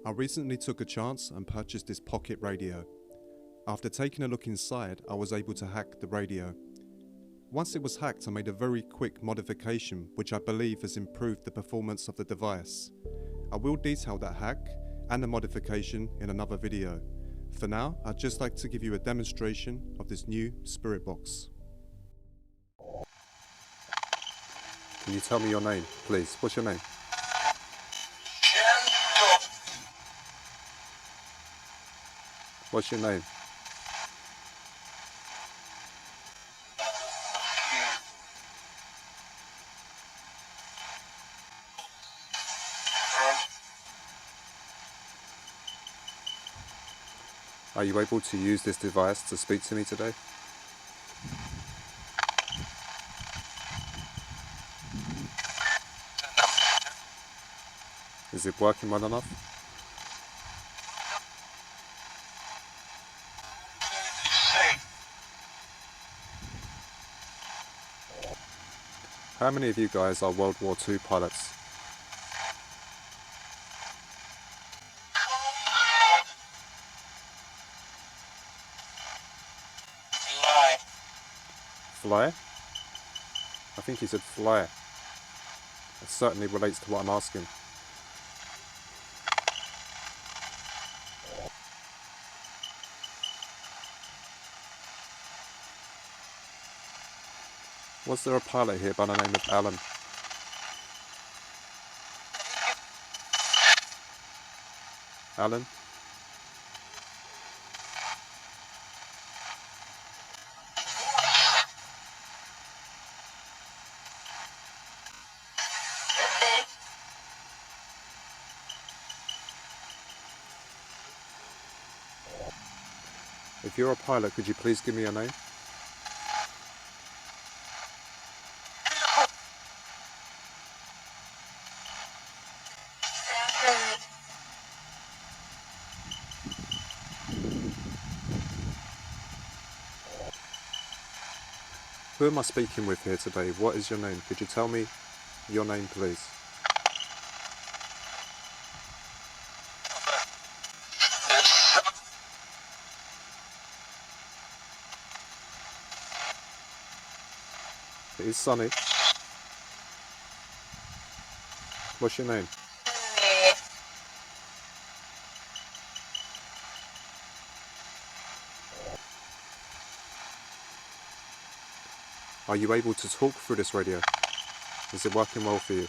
I recently took a chance and purchased this pocket radio. After taking a look inside, I was able to hack the radio. Once it was hacked, I made a very quick modification which I believe has improved the performance of the device. I will detail that hack and the modification in another video. For now, I'd just like to give you a demonstration of this new spirit box. Can you tell me your name, please? What's your name? What's your name? Are you able to use this device to speak to me today? Is it working well enough? How many of you guys are World War II pilots? Fly? I think he said fly. It certainly relates to what I'm asking. Was there a pilot here by the name of Alan? Alan? If you're a pilot, could you please give me your name? Who am I speaking with here today? What is your name? Could you tell me your name, please? It is Sunny. What's your name? Are you able to talk through this radio? Is it working well for you?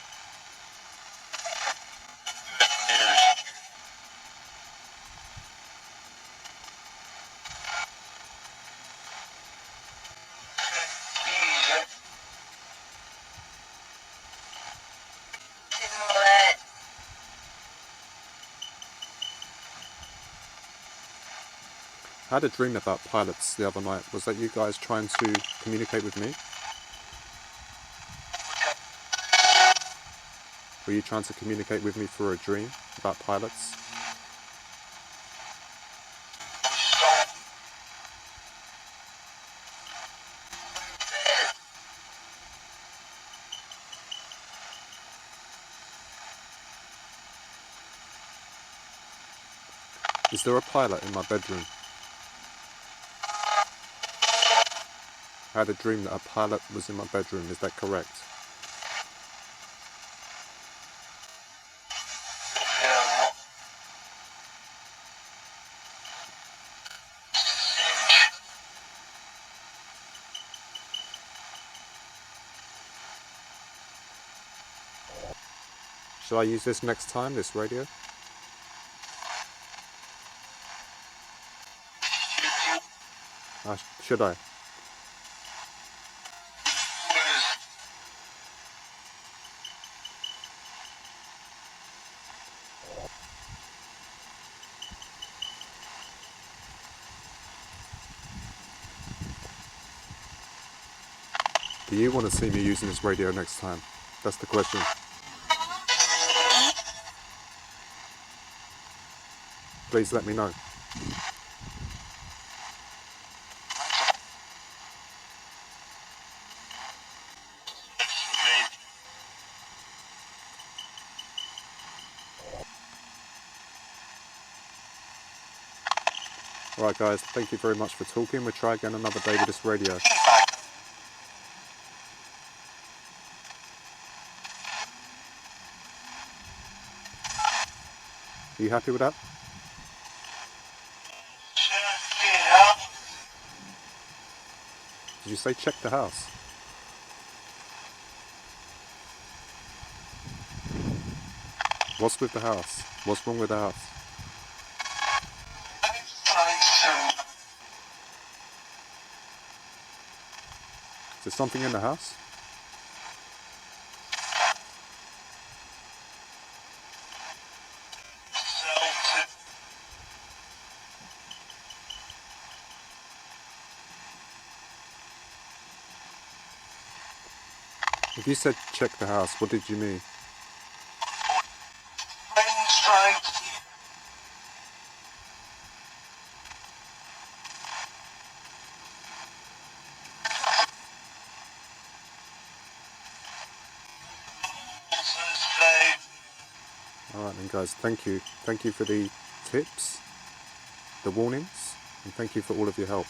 I had a dream about pilots the other night. Was that you guys trying to communicate with me? Were you trying to communicate with me through a dream about pilots? Is there a pilot in my bedroom? I had a dream that a pilot was in my bedroom. Is that correct? Shall I use this next time, this radio? Should I? Do you want to see me using this radio next time? That's the question. Please let me know. Alright guys, thank you very much for talking. We'll try again another day with this radio. Are you happy with that? Did you say check the house? What's with the house? What's wrong with the house? Is there something in the house? If you said check the house, what did you mean? Alright then guys, thank you. Thank you for the tips, the warnings, and thank you for all of your help.